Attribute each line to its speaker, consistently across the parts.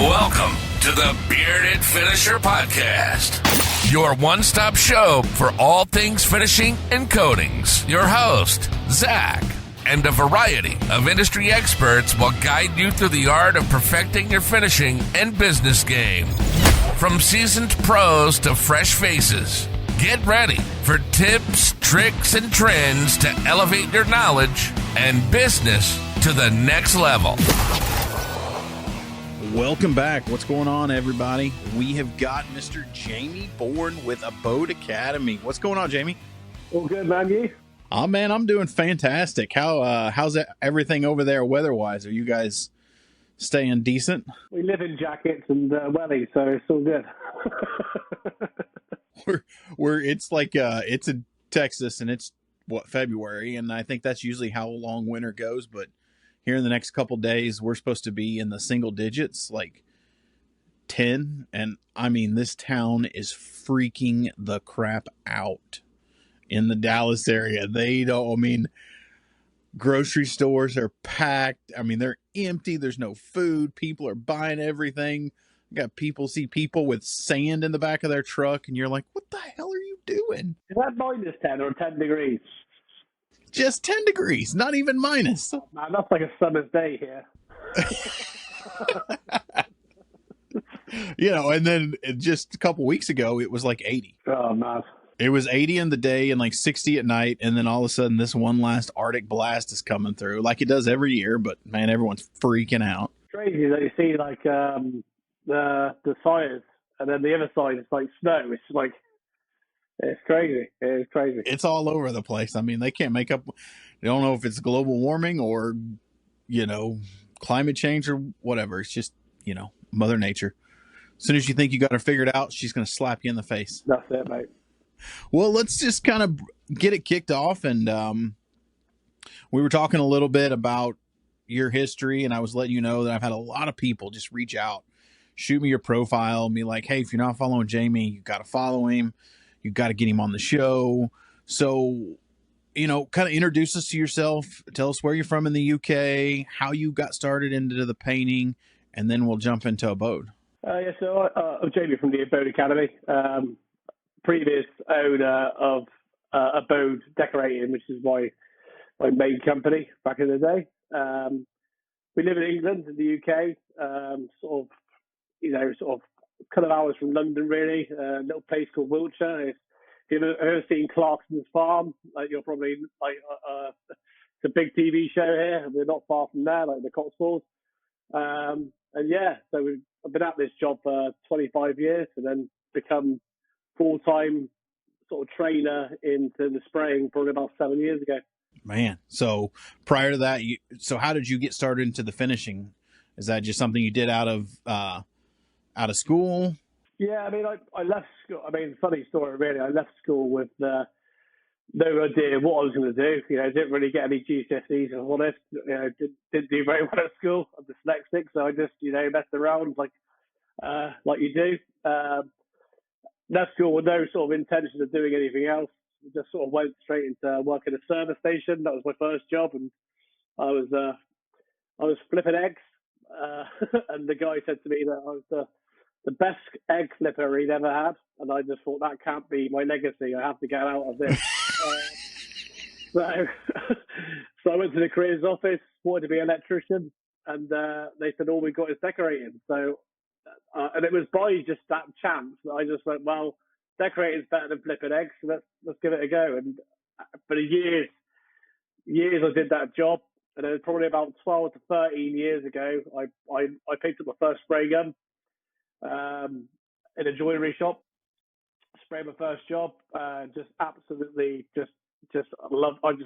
Speaker 1: Welcome to the Bearded Finisher Podcast, your one-stop show for all things finishing and coatings. Your host, Zach, and a variety of industry experts will guide you through the art of perfecting your finishing and business game. From seasoned pros to fresh faces, get ready for tips, tricks, and trends to elevate your knowledge and business to the next level.
Speaker 2: Welcome back. What's going on, everybody? We have got Mr. Jamie Bourne with Abode Academy. What's going on, Jamie?
Speaker 3: All good, man. You?
Speaker 2: Oh, man, I'm doing fantastic. How's everything over there weather-wise? Are you guys staying decent?
Speaker 3: We live in jackets and wellies, so it's all good.
Speaker 2: It's in Texas, and it's February, and I think that's usually how long winter goes, but here in the next couple days, we're supposed to be in the single digits, like 10. And I mean, this town is freaking the crap out in the Dallas area. Grocery stores are packed. I mean, they're empty. There's no food. People are buying everything. See people with sand in the back of their truck, and you're like, what the hell are you doing?
Speaker 3: Is that minus 10 or 10 degrees?
Speaker 2: Just 10 degrees, not even minus.
Speaker 3: Man, that's like a summer's day here.
Speaker 2: And then just a couple weeks ago, it was like 80.
Speaker 3: Oh, man.
Speaker 2: It was 80 in the day and like 60 at night. And then all of a sudden, this one last Arctic blast is coming through like it does every year. But, man, everyone's freaking out.
Speaker 3: It's crazy that you see, like, the fires, and then the other side is like snow. It's like, it's crazy. It's crazy.
Speaker 2: It's all over the place. I mean, they can't make up. They don't know if it's global warming or, climate change or whatever. It's just, Mother Nature. As soon as you think you got her figured out, she's going to slap you in the face.
Speaker 3: That's it, mate.
Speaker 2: Well, let's just kind of get it kicked off. And we were talking a little bit about your history, and I was letting you know that I've had a lot of people just reach out, shoot me your profile, and be like, hey, if you're not following Jamie, you got to follow him. You got to get him on the show. So, kind of introduce us to yourself. Tell us where you're from in the UK, how you got started into the painting, and then we'll jump into Abode.
Speaker 3: So I'm Jamie from the Abode Academy, previous owner of Abode Decorating, which is my main company back in the day. We live in England, in the UK, sort of a couple of hours from London, really. A little place called Wiltshire. If you've ever seen Clarkson's Farm, you're probably it's a big TV show here. We're not far from there, like the Cotswolds. So I've been at this job for 25 years, and then become full-time sort of trainer into the spraying probably about 7 years ago.
Speaker 2: Man, so prior to that, how did you get started into the finishing? Is that just something you did out of school? Yeah,
Speaker 3: I mean, I left school. I mean, funny story, really. I left school with no idea what I was going to do. I didn't really get any GCSEs, if I'm honest. Didn't do very well at school. I'm dyslexic, so I just, messed around like you do. Left school with no sort of intention of doing anything else. Just sort of went straight into work at a service station. That was my first job, and I was flipping eggs. And the guy said to me that I was the best egg flipper he'd ever had, and I just thought that can't be my legacy. I have to get out of this. So I went to the careers office, wanted to be an electrician, and they said all we got is decorating. So and it was by just that chance that I just went, well, decorating's better than flipping eggs, so let's give it a go. And for years I did that job. And then probably about 12 to 13 years ago, I picked up my first spray gun in a joinery shop. Sprayed my first job. Just absolutely, I just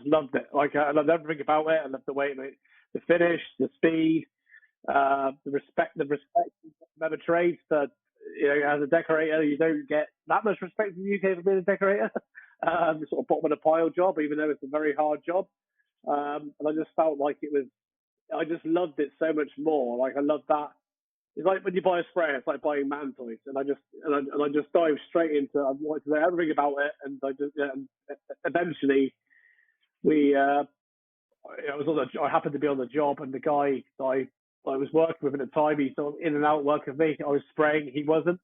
Speaker 3: loved it. I loved everything about it. I loved the way the finish, the speed, the respect of the trades. That as a decorator, you don't get that much respect in the UK for being a decorator. Sort of bottom of the pile job, even though it's a very hard job. And I just felt like I just loved it so much more. Like I love that. It's like when you buy a sprayer, it's like buying man toys. And I just dived straight into, I wanted to know everything about it. And and eventually I happened to be on the job, and the guy that I was working with him at the time. He's sort of in and out working with me. I was spraying, he wasn't.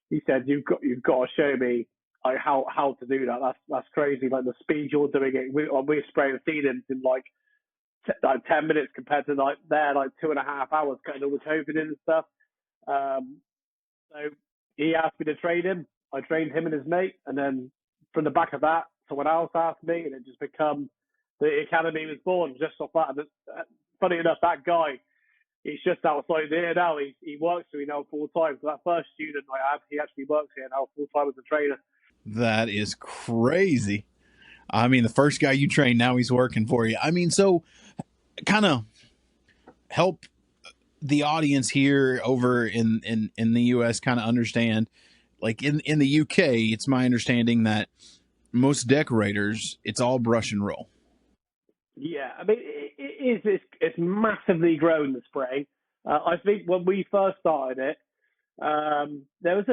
Speaker 3: He said, "You've got to show me like how to do that. That's crazy. Like the speed you're doing it. We're spraying ceilings in like 10 minutes compared to like 2.5 hours cutting all the COVID in and stuff." So he asked me to train him. I trained him and his mate, and then from the back of that, someone else asked me, and it just become the academy was born just off that. And funny enough, that guy, he's just outside here now. He works for me now full time. So that first student I had, he actually works here now full time as a trainer.
Speaker 2: That is crazy. I mean, the first guy you trained, now he's working for you. I mean, so kind of help the audience here over in the US kind of understand, like in the UK, it's my understanding that most decorators, it's all brush and roll.
Speaker 3: Yeah, I mean, it's massively grown, the spray. I think when we first started it, there was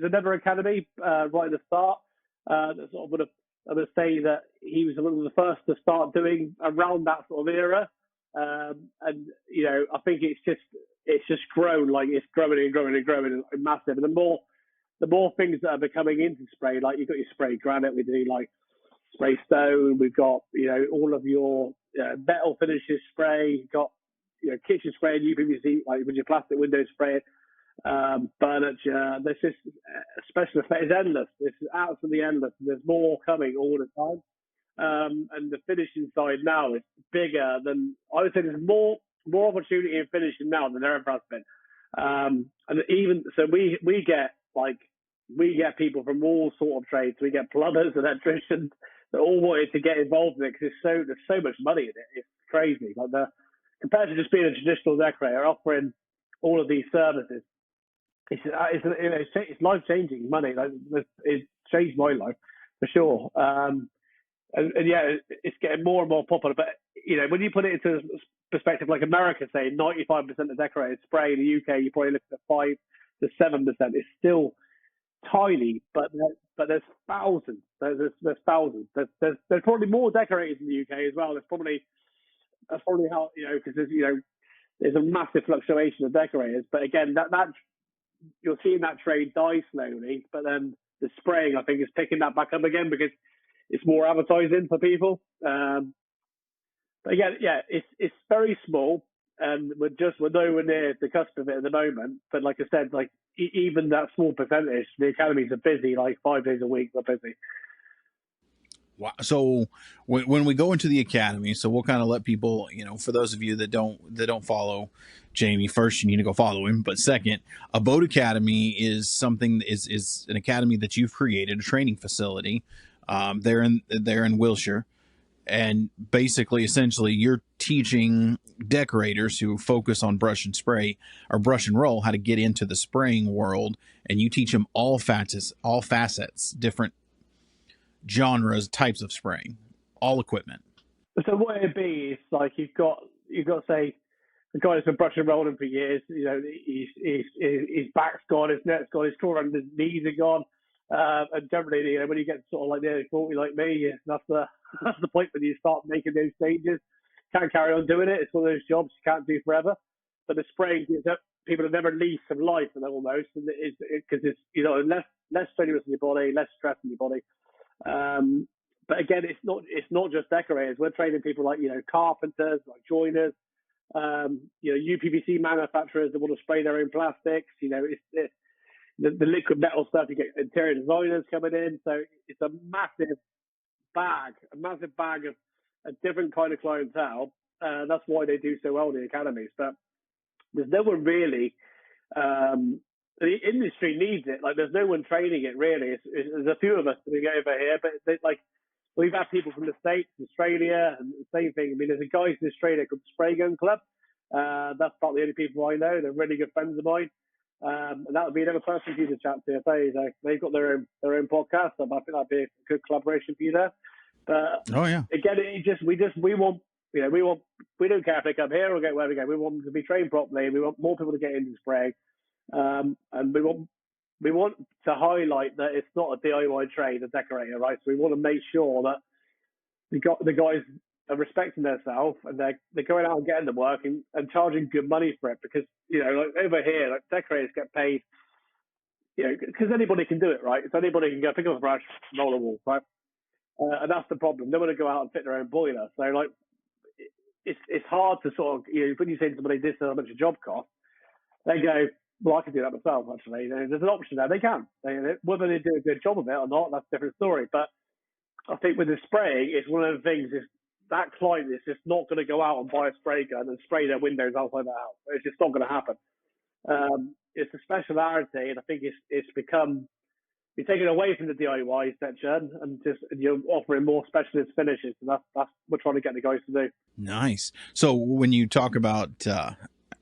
Speaker 3: another academy right at the start that sort of I would say that he was one of the first to start doing around that sort of era. And you know, I think it's just grown, like it's growing and growing and growing and massive. And the more things that are becoming into spray, like you've got your spray granite, we do like spray stone, we've got, you know, all of your metal finishes spray, you've got, you know, kitchen spray and UPVC, like with your plastic window spray, furniture. There's just special effect is endless. It's absolutely endless. There's more coming all the time. And the finishing side now is bigger than, I would say there's more opportunity in finishing now than there ever has been. And even so, we get people from all sort of trades. We get plumbers, electricians that all wanted to get involved in it because there's so much money in it. It's crazy. Like compared to just being a traditional decorator offering all of these services, it's life changing money. Like it changed my life for sure. And yeah, it's getting more and more popular. But you know, when you put it into perspective, like America, say 95% of decorators spray. In the UK, you're probably looking at 5 to 7%. It's still tiny, but there's thousands. There's thousands. There's probably more decorators in the UK as well. That's probably how, you know, because there's a massive fluctuation of decorators. But again, that you're seeing that trade die slowly. But then the spraying, I think, is picking that back up again because it's more advertising for people. But again, yeah, it's very small, and we're nowhere near the cusp of it at the moment. But like I said, like even that small percentage, the academies are busy, like 5 days a week. We're busy.
Speaker 2: Wow. So when we go into the academy, so we'll kind of let people, you know, for those of you that don't follow Jamie, first you need to go follow him. But second, Abode Academy is something is an academy that you've created, a training facility. They're in Wilshire, and basically, essentially, you're teaching decorators who focus on brush and spray or brush and roll how to get into the spraying world, and you teach them all facets, different genres, types of spraying, all equipment.
Speaker 3: So what it'd be is like you've got say the guy that's been brushing and rolling for years. You know, his back's gone, his neck's gone, his core and his knees are gone. And generally, you know, when you get sort of like nearly 40 like me, that's the point when you start making those changes. Can't carry on doing it. It's one of those jobs you can't do forever. But the spraying gives up people have never lease of life, and almost, and because it's you know less strenuous in your body, less stress in your body. But again, it's not just decorators. We're training people like, you know, carpenters, like joiners, you know, UPVC manufacturers that want to spray their own plastics. You know, it's the liquid metal stuff. You get interior designers coming in, so it's a massive bag of different kind of clientele. That's why they do so well in the academies. But there's no one really. The industry needs it. Like, there's no one training it really. There's a few of us doing it over here, but like we've had people from the States, Australia, and the same thing. I mean, there's a guy in Australia called Spray Gun Club. That's about the only people I know. They're really good friends of mine. And that would be another person for you to chat to. They've got their own podcast. So I think that'd be a good collaboration for you there. But
Speaker 2: oh yeah,
Speaker 3: again, we want, you know, we don't care if they come here or go wherever we go. We want them to be trained properly. We want more people to get into spraying, and we want to highlight that it's not a DIY trade, a decorator, right? So we want to make sure that the guys are respecting themselves, and they're going out and getting the work and charging good money for it, because like over here, like decorators get paid, because anybody can do it, right? So anybody can go pick up a brush, roll a wall, right? And that's the problem. They want to go out and fit their own boiler. So like, it's hard to sort of, when you say to somebody, this is how much a job costs, they go, well, I can do that myself, actually. There's an option there. They can. Whether they do a good job of it or not, that's a different story. But I think with the spraying, it's one of the things, is that client is just not going to go out and buy a spray gun and spray their windows outside the house. It's just not going to happen. It's a speciality, and I think it's become, you're taking away from the DIY section and you're offering more specialist finishes, and that's what we're trying to get the guys to do.
Speaker 2: Nice. So when you talk about,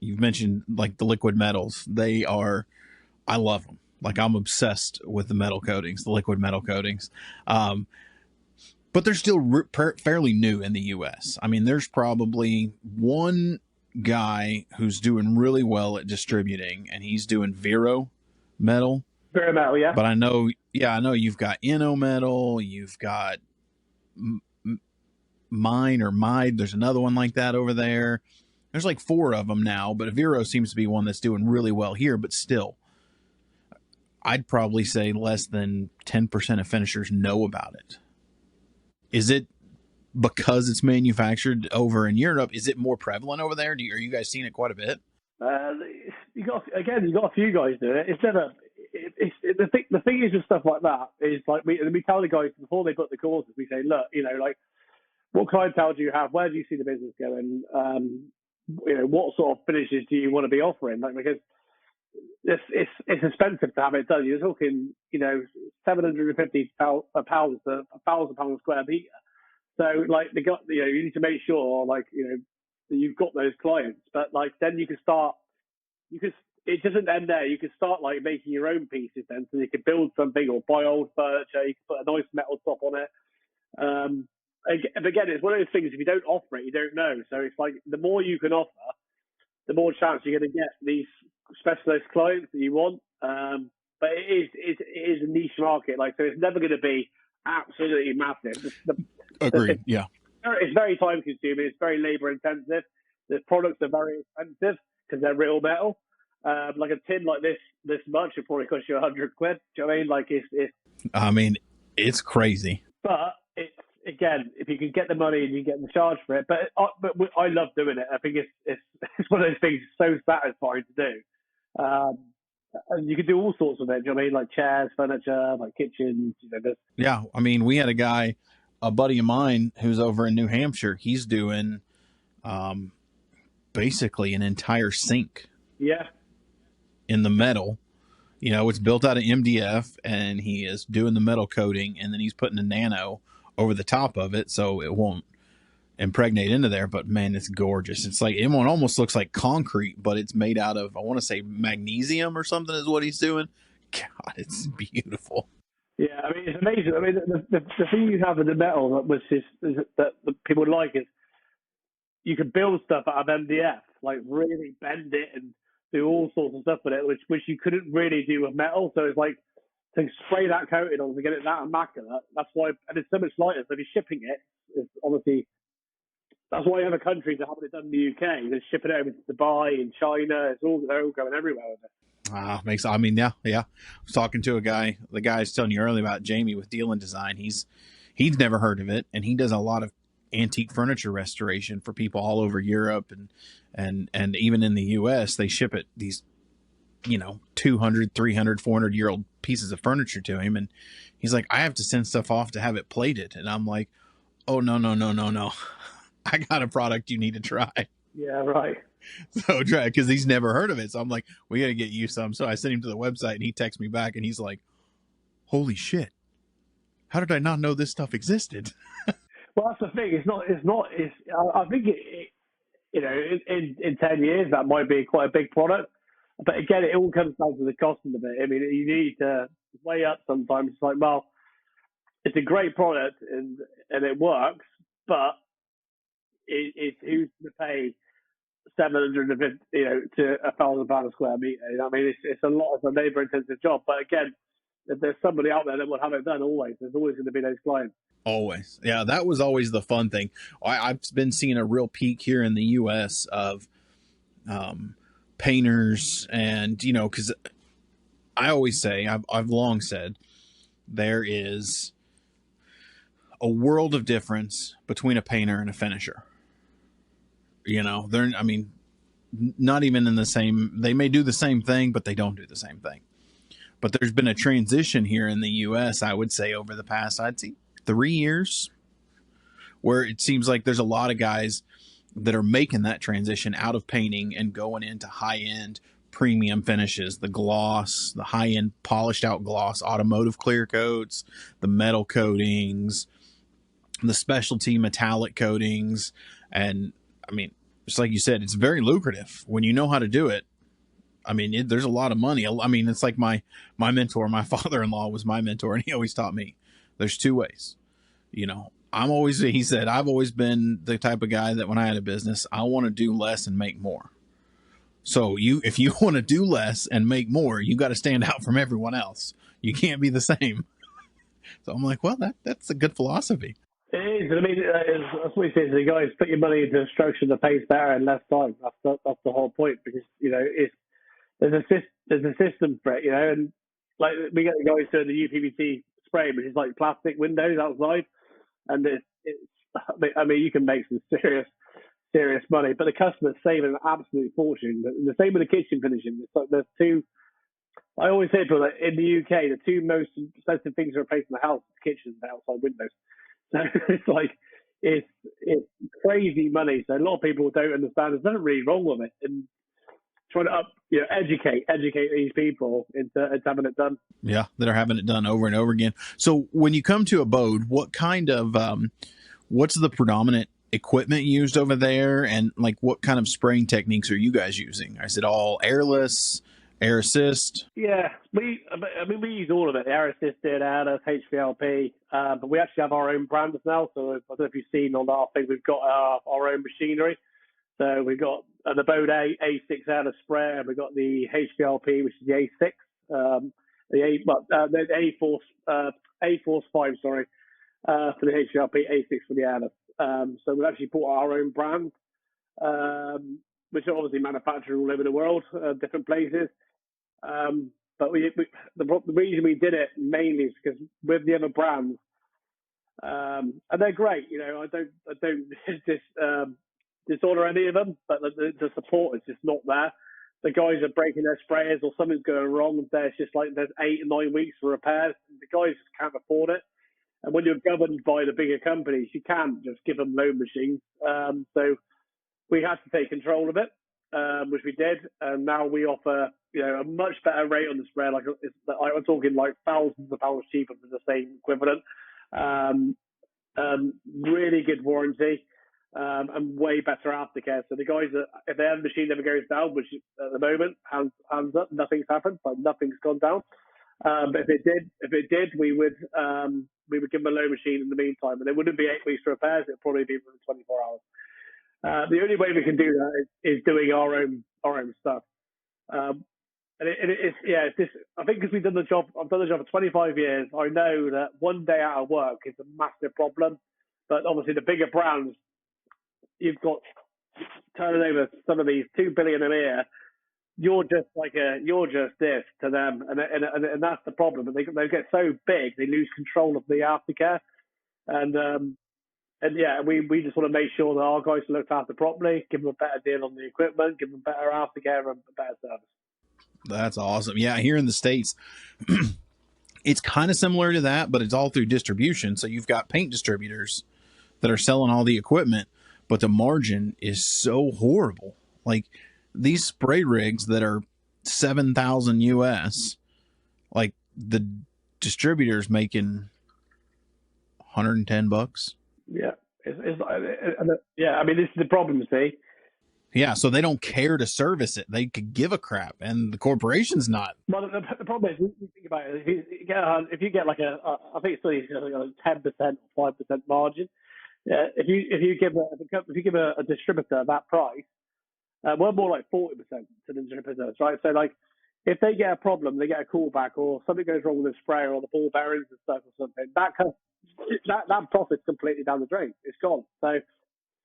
Speaker 2: you've mentioned like the liquid metals, I love them. Like, I'm obsessed with the metal coatings, the liquid metal coatings. But they're still fairly new in the U.S. I mean, there's probably one guy who's doing really well at distributing, and he's doing Vero metal.
Speaker 3: Vero metal, yeah.
Speaker 2: But I know you've got Inno metal, you've got Mine or Mide. There's another one like that over there. There's like 4 of them now, but Vero seems to be one that's doing really well here. But still, I'd probably say less than 10% of finishers know about it. Is it because it's manufactured over in Europe? Is it more prevalent over there? Are you guys seeing it quite a bit?
Speaker 3: You got a few guys doing it. The thing is with stuff like that is, like, we tell the guys before they book the courses, we say, look, like, what clientele do you have? Where do you see the business going? What sort of finishes do you want to be offering? Like, because it's expensive to have it done. You're talking, £750 a pound to £1,000 square meter. So, like, you need to make sure, like, that you've got those clients. But, like, then you can start. It doesn't end there. You can start, like, making your own pieces then, so you can build something or buy old furniture. You can put a nice metal top on it. Again, it's one of those things. If you don't offer it, you don't know. So it's like, the more you can offer, the more chance you're going to get these specialist clients that you want. But it is a niche market, like, so it's never going to be absolutely massive.
Speaker 2: Agreed. Yeah.
Speaker 3: It's very time consuming. It's very labor intensive. The products are very expensive because they're real metal. Like a tin like this much would probably cost you £100. Do you know what I mean? Like,
Speaker 2: it's crazy.
Speaker 3: But it's, again, if you can get the money and you get the charge for it. But I love doing it. I think it's one of those things so satisfying to do. And you can do all sorts of it. Do you know what I mean? Like chairs, furniture, like kitchens.
Speaker 2: Yeah, I mean, we had a buddy of mine who's over in New Hampshire. He's doing basically an entire sink.
Speaker 3: Yeah.
Speaker 2: In the metal. It's built out of MDF, and he is doing the metal coating, and then he's putting a nano over the top of it so it won't impregnate into there. But man, it's gorgeous. It's like, it almost looks like concrete, but it's made out of, I want to say, magnesium or something is what he's doing. God, it's beautiful.
Speaker 3: Yeah, I mean, it's amazing. I mean, the thing you have with the metal that people like is you can build stuff out of MDF, like really bend it and do all sorts of stuff with it, which you couldn't really do with metal. So it's like, to spray that coating on to get it that immaculate. That's why, and it's so much lighter. So if you're shipping it, it's obviously, that's why other countries are having it done in the UK. They're shipping it over to Dubai and China. They're all going everywhere with it.
Speaker 2: Yeah. I was talking to the guy I was telling you earlier about, Jamie with Deal and Design. He's never heard of it, and he does a lot of antique furniture restoration for people all over Europe and even in the US. They ship it, these 200, 300, 400 year old pieces of furniture to him, and he's like, I have to send stuff off to have it plated. And I'm like, oh, no. I got a product you need to try.
Speaker 3: Yeah, right.
Speaker 2: So try, because he's never heard of it. So I'm like, we got to get you some. So I sent him to the website, and he texts me back, and he's like, holy shit, how did I not know this stuff existed?
Speaker 3: Well, that's the thing. I think in 10 years that might be quite a big product. But again, it all comes down to the costing of it. I mean, you need to weigh up sometimes. It's like, well, it's a great product and it works, but it's who's to pay £750, to £1,000 a square meter? I mean, it's a lot of a labour intensive job. But again, if there's somebody out there that will have it done, there's always going to be those clients.
Speaker 2: Always. Yeah, that was always the fun thing. I've been seeing a real peak here in the U.S. of painters, and, because I always say, I've long said, there is a world of difference between a painter and a finisher. Not even in the same, they may do the same thing, but they don't do the same thing. But there's been a transition here in the U.S., I would say, over the past, 3 years, where it seems like there's a lot of guys that are making that transition out of painting and going into high-end premium finishes, the gloss, the high-end polished out gloss, automotive clear coats, the metal coatings, the specialty metallic coatings. And just like you said, it's very lucrative when you know how to do it. There's a lot of money. It's like my mentor, my father-in-law was my mentor, and he always taught me there's two ways. He said, I've always been the type of guy that when I had a business, I want to do less and make more. So if you want to do less and make more, you got to stand out from everyone else. You can't be the same. So I'm like, well, that's a good philosophy.
Speaker 3: It is. That's what he says. The guys put your money into structure that pays better in less time. That's the whole point, because there's a system for it, and like we get the guys doing the UPVC spray, which is like plastic windows outside, and you can make some serious money, but the customer's saving an absolute fortune. The same with the kitchen finishing. It's like there's two. I always say to people that in the UK, the two most expensive things to replace in the house are kitchens and outside windows. So it's like it's crazy money. So a lot of people don't understand. There's nothing really wrong with it, and trying to educate these people into having it done.
Speaker 2: Yeah, that are having it done over and over again. So when you come to Abode, what kind of what's the predominant equipment used over there, and like what kind of spraying techniques are you guys using? Is it all airless, air assist?
Speaker 3: Yeah, we use all of it: air assisted, airless, HVLP. But we actually have our own brands now. So I don't know if you've seen on our thing, we've got our own machinery. So we've got an Abode A6 airless sprayer, and we've got the HVLP, which is the A6, the A-Force 5, sorry, for the HVLP, A6 for the airless. So we've actually bought our own brand, which are obviously manufactured all over the world, different places. But the reason we did it mainly is because with the other brands, and they're great, I don't disorder any of them, but the support is just not there. The guys are breaking their sprayers or something's going wrong. There's 8 or 9 weeks for repairs. The guys just can't afford it. And when you're governed by the bigger companies, you can't just give them loan machines. So we had to take control of it, which we did. And now we offer, a much better rate on the sprayer. I'm talking like thousands of pounds cheaper for the same equivalent. Really good warranty. And way better aftercare. So the guys, if their machine never goes down, which at the moment, hands up, nothing's happened, like nothing's gone down. But if it did, we would give them a low machine in the meantime, and it wouldn't be 8 weeks for repairs. It'd probably be within 24 hours. The only way we can do that is doing our own stuff. It's just, I think because I've done the job for 25 years, I know that one day out of work is a massive problem. But obviously, the bigger brands, you've got turning over some of these $2 billion a year. You're just this to them, and that's the problem. And they get so big, they lose control of the aftercare, and we just want to make sure that our guys are looked after properly, give them a better deal on the equipment, give them better aftercare and better service.
Speaker 2: That's awesome. Yeah, here in the States, it's kind of similar to that, but it's all through distribution. So you've got paint distributors that are selling all the equipment, but the margin is so horrible. Like these spray rigs that are 7,000 US, like the distributor's making $110.
Speaker 3: Yeah. This is the problem, see?
Speaker 2: Yeah, so they don't care to service it. They could give a crap, and the corporation's not.
Speaker 3: Well, the problem is, you think about it, if you get like I think it's like a 10% or 5% margin. If you give a distributor that price, we're more like 40% to the distributors, right? So like if they get a problem, they get a callback, or something goes wrong with the sprayer or the ball bearings and stuff or something, that profit's completely down the drain. It's gone. So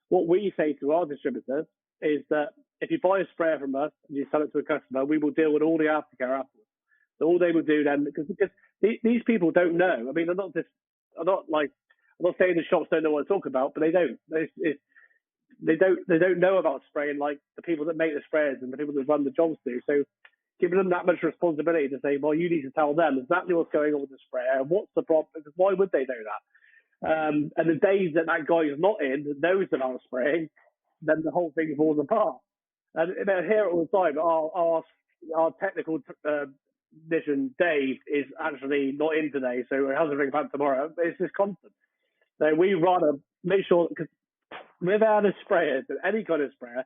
Speaker 3: what we say to our distributors is that if you buy a sprayer from us and you sell it to a customer, we will deal with all the aftercare afterwards. So all they will do then, because these people don't know. I mean, I'm not saying the shops don't know what to talk about, but they don't. They don't know about spraying like the people that make the sprayers and the people that run the jobs do. So giving them that much responsibility to say, well, you need to tell them exactly what's going on with the sprayer and what's the problem, because why would they know that? And the days that guy is not in, knows about spraying, then the whole thing falls apart. And I hear it all the time. Our technical technician, Dave, is actually not in today, so it has to ring back tomorrow. It's just constant. So we rather make sure, because without a sprayer, any kind of sprayer,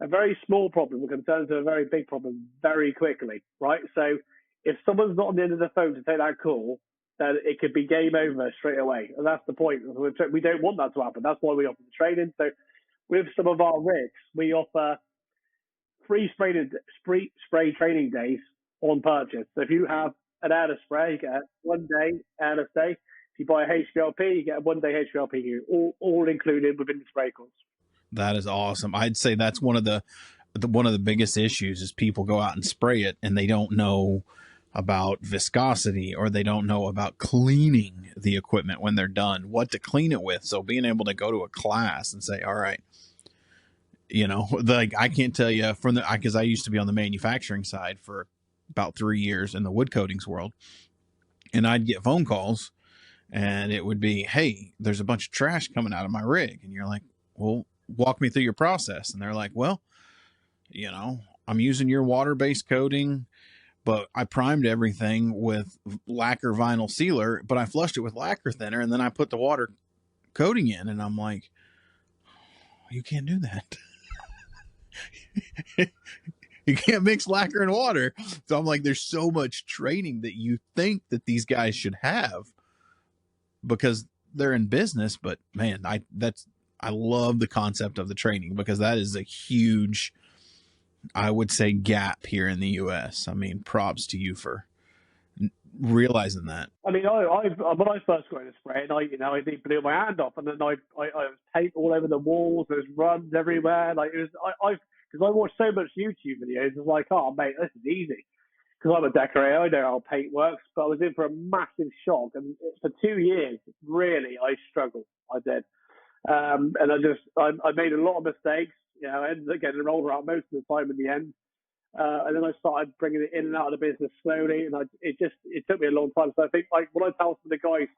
Speaker 3: a very small problem can turn into a very big problem very quickly, right? So if someone's not on the end of the phone to take that call, then it could be game over straight away. And that's the point. We don't want that to happen. That's why we offer the training. So with some of our rigs, we offer free spray training days on purchase. So if you have an airless spray, you get 1 day airless day. If you buy a HPLP, you get a 1 day HPLP, all included within the spray course.
Speaker 2: That is awesome. I'd say that's one of the biggest issues is people go out and spray it and they don't know about viscosity, or they don't know about cleaning the equipment when they're done, what to clean it with. So being able to go to a class and say, all right, like I can't tell you because I used to be on the manufacturing side for about 3 years in the wood coatings world, and I'd get phone calls and it would be, hey, there's a bunch of trash coming out of my rig. And you're like, well, walk me through your process. And they're like, well, I'm using your water-based coating, but I primed everything with lacquer vinyl sealer, but I flushed it with lacquer thinner, and then I put the water coating in. And I'm like, you can't do that. You can't mix lacquer and water. So I'm like, there's so much training that you think that these guys should have because they're in business. But man, I love the concept of the training, because that is a huge, I would say, gap here in the U.S. I mean, props to you for realizing that.
Speaker 3: I mean, when I first got into spraying, I blew my hand off, and then I was tape all over the walls. There's runs everywhere. Like it was, because I watched so much YouTube videos. I was like, oh mate, this is easy. Because I'm a decorator, I know how paint works. But I was in for a massive shock, and for 2 years, really, I struggled. I did, and I made a lot of mistakes. I ended up getting rolled out most of the time in the end. And then I started bringing it in and out of the business slowly, and it took me a long time. So I think, like, when I tell some of the guys,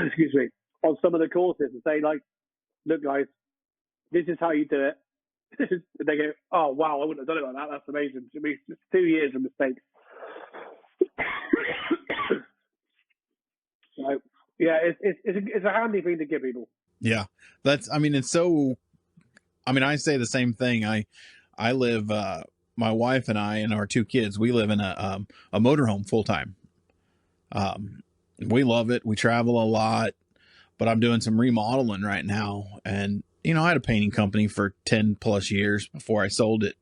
Speaker 3: excuse me, on some of the courses and say, like, look guys, this is how you do it. And they go, oh wow, I wouldn't have done it like that. That's amazing. It means just 2 years of mistakes. So yeah, it's a handy thing to give people.
Speaker 2: Yeah, it's so. I mean, I say the same thing. I live. My wife and I and our 2 kids, we live in a motorhome full time. We love it. We travel a lot, but I'm doing some remodeling right now. And, I had a painting company for 10 plus years before I sold it.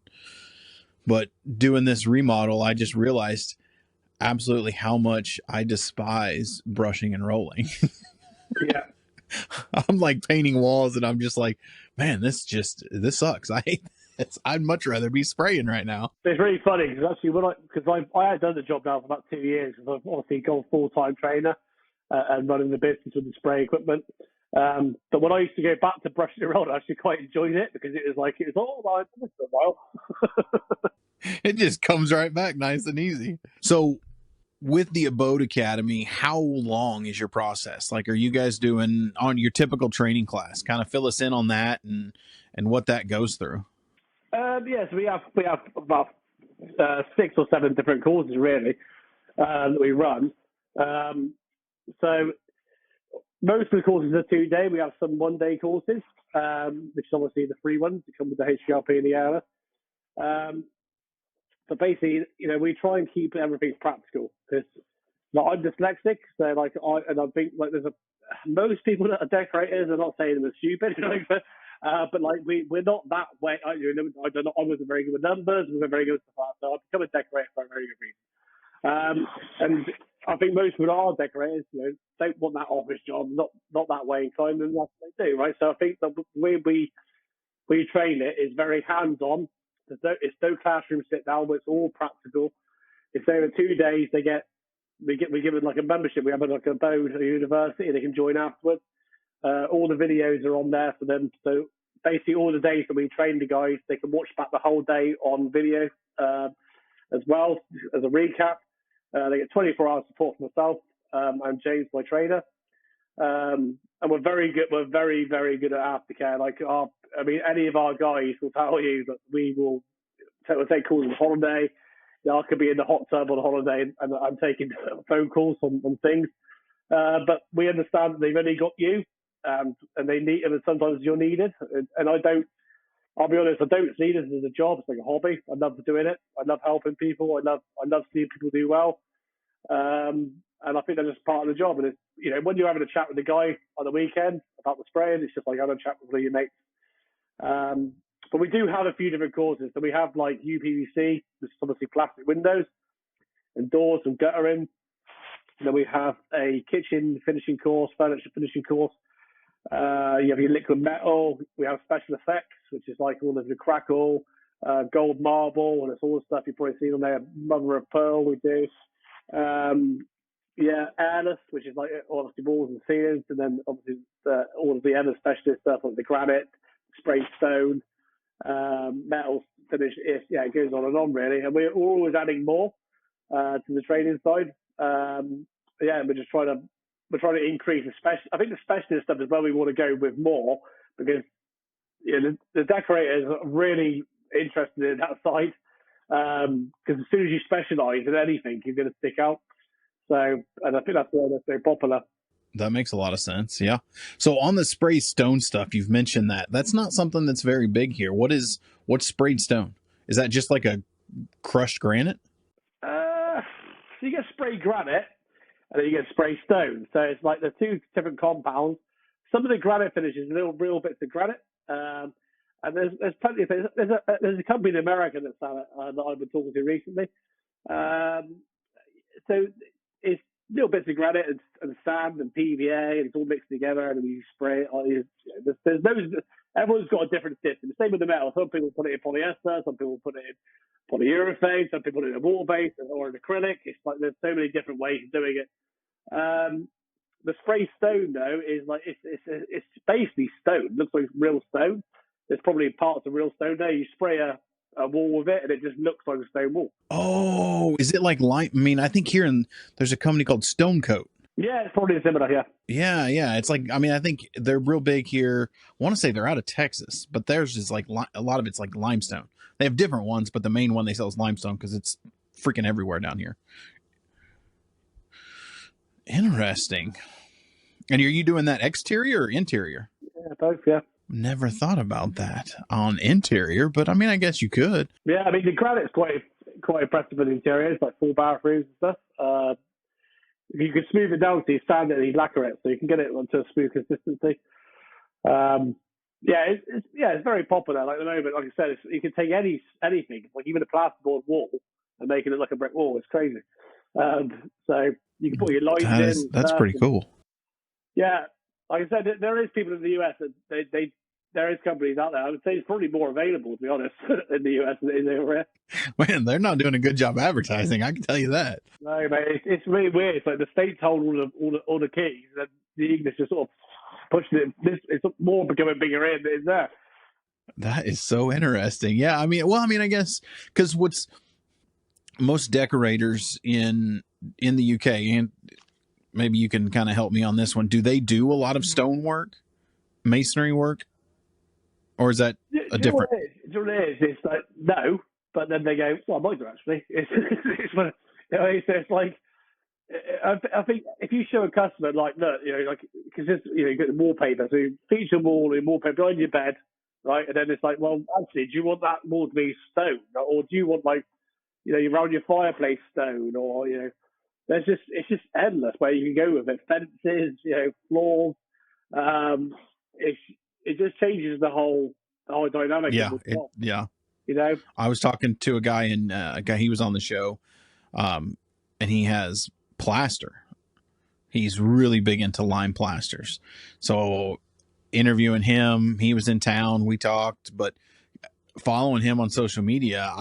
Speaker 2: But doing this remodel, I just realized absolutely how much I despise brushing and rolling.
Speaker 3: Yeah.
Speaker 2: I'm like painting walls and I'm just like, man, this sucks. I hate this. I'd much rather be spraying right now.
Speaker 3: It's really funny because actually I had done the job now for about 2 years, because I've obviously gone full-time trainer and running the business with the spray equipment. But when I used to go back to brushing and rolling, I actually quite enjoyed it, because it was oh, I've done this for a while.
Speaker 2: It just comes right back nice and easy. So with the Abode Academy, how long is your process? Like, are you guys doing on your typical training class? Kind of fill us in on that and what that goes through.
Speaker 3: Yes, we have about 6 or 7 different courses really that we run. So most of the courses are 2 day. We have some 1 day courses, which is obviously the free ones that come with the HPLP and the hour. But basically, we try and keep everything practical, because I'm dyslexic, so I think like most people that are decorators, are not saying they're stupid, But like we're not that way. I wasn't very good with numbers. We weren't very good with stuff like that. So I've become a decorator for a very good reason. And I think most of our decorators, don't want that office job, not that way inclined, and that's what they do, right? So I think the way we train it is very hands-on. It's no classroom sit down, but it's all practical. If over 2 days, we give it like a membership. We have like a Abode University. They can join afterwards. All the videos are on there for them. So basically, all the days that we train the guys, they can watch back the whole day on video as well as a recap. They get 24 hours support from myself. I'm James, my trainer. And we're very good. We're very, very good at aftercare. Any of our guys will tell you that we will take calls on holiday. I could be in the hot tub on holiday and I'm taking phone calls on things. But we understand that they've only got you, and they need, and sometimes you're needed. And I'll be honest, I don't see this as a job. It's like a hobby. I love doing it. I love helping people. I love seeing people do well. And I think that's just part of the job. And it's, when you're having a chat with the guy on the weekend about the spraying, it's just like having a chat with one of your mates. But we do have a few different courses. So we have like UPVC, which is obviously plastic windows and doors and guttering. And then we have a kitchen finishing course, furniture finishing course. You have your liquid metal. We have special effects, which is like all of the crackle, gold marble, and it's all the stuff you've probably seen on there. Mother of pearl, we do. Airless, which is like obviously walls and ceilings, and then obviously all of the other specialist stuff like the granite, spray stone, metal finish. It goes on and on really, and we're always adding more to the training side. We're just trying to increase I think the specialist stuff is where we want to go with more, because the decorators are really interested in that side. Because as soon as you specialise in anything, you're going to stick out. So, and I think that's why they're so popular.
Speaker 2: That makes a lot of sense. Yeah. So on the spray stone stuff, you've mentioned that's not something that's very big here. What's sprayed stone? Is that just like a crushed granite?
Speaker 3: So you get sprayed granite and then you get sprayed stone. So it's like the two different compounds. Some of the granite finishes little real bits of granite. And there's plenty of things. There's a company in America that's that I've been talking to recently. So it's little bits of granite and sand and PVA, and it's all mixed together, and then you spray it. There's everyone's got a different system. Same with the metal. Some people put it in polyester, some people put it in polyurethane, some people put it in water-based or in acrylic. It's like there's so many different ways of doing it. The spray stone though is like it's basically stone. It looks like real stone. There's probably parts of real stone there. You spray a wall with it, and it just looks like a stone wall.
Speaker 2: Oh, is it like lime? I mean, I think there's a company called Stone Coat.
Speaker 3: Yeah, it's probably similar.
Speaker 2: Yeah. It's like, I mean, I think they're real big here. I want to say they're out of Texas, but theirs is like a lot of it's like limestone. They have different ones, but the main one they sell is limestone because it's freaking everywhere down here. Interesting. And are you doing that exterior or interior?
Speaker 3: Yeah, both. Yeah.
Speaker 2: Never thought about that on interior, but I mean, I guess you could.
Speaker 3: Yeah, I mean, the granite's quite impressive in the interior. It's like full bathrooms and stuff. You can smooth it down so you sand it and you lacquer it, so you can get it onto a smooth consistency. It's very popular. Like at the moment, like I said, you can take anything, like even a plasterboard wall, and make it look like a brick wall. It's crazy. So you can put your lights in.
Speaker 2: That's pretty cool.
Speaker 3: Yeah, like I said, there is people in the US that there is companies out there. I would say it's probably more available, to be honest, in the US than it is over here.
Speaker 2: Man, they're not doing a good job advertising. I can tell you that.
Speaker 3: No, mate, it's really weird. It's like the States hold all the keys, and the English just sort of pushing it. It's more becoming bigger here than it is there.
Speaker 2: That is so interesting. Yeah, I mean, I guess because what's most decorators in the UK, and maybe you can kind of help me on this one. Do they do a lot of stone work, masonry work? Or is that a different?
Speaker 3: It's like, no, but then they go, well, I might do actually. It's like, I think if you show a customer, like, look, because you get the wallpaper, so you feature wall in wallpaper behind your bed, right? And then it's like, well, actually, do you want that wall to be stone? Or do you want, like, around your fireplace stone? Or, it's just endless where you can go with it. Fences, floors. it just changes the whole dynamic of the job.
Speaker 2: Yeah.
Speaker 3: You know,
Speaker 2: I was talking to a guy he was on the show, and he has plaster. He's really big into lime plasters. So interviewing him, he was in town, we talked, but following him on social media,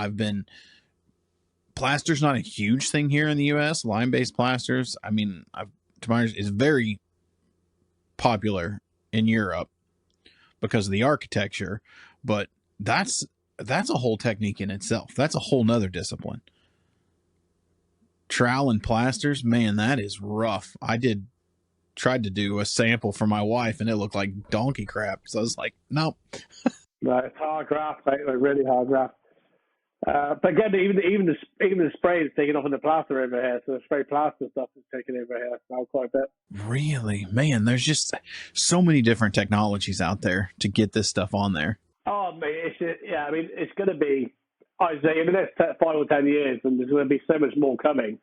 Speaker 2: plaster's not a huge thing here in the US, lime-based plasters. I mean, to my knowledge, is very popular in Europe because of the architecture, but that's a whole technique in itself. That's a whole nother discipline. Trowel and plasters, man, that is rough. Tried to do a sample for my wife and it looked like donkey crap. So I was like, no.
Speaker 3: Right, it's hard graft, like really hard graft. But again, even the spray is taken off in the plaster over here, so the spray plaster stuff is taken over here now quite a bit.
Speaker 2: Really, man, there's just so many different technologies out there to get this stuff on there.
Speaker 3: Oh, mate, it's going to be. I say in the next 5 or 10 years, and there's going to be so much more coming.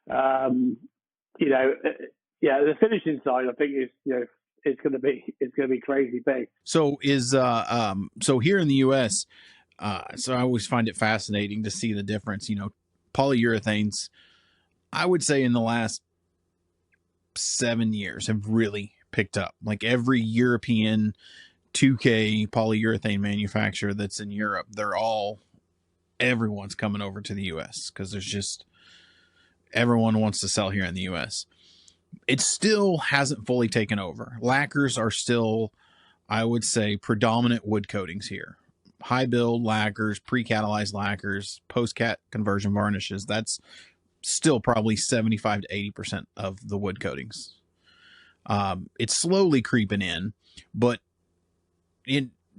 Speaker 3: The finishing side, I think it's going to be crazy big.
Speaker 2: So so here in the U.S. So I always find it fascinating to see the difference. Polyurethanes, I would say in the last 7 years have really picked up. Like every European 2K polyurethane manufacturer that's in Europe, everyone's coming over to the US because everyone wants to sell here in the US. It still hasn't fully taken over. Lacquers are still, I would say, predominant wood coatings here. High build lacquers, pre-catalyzed lacquers, post-cat conversion varnishes. That's still probably 75 to 80% of the wood coatings. It's slowly creeping in, but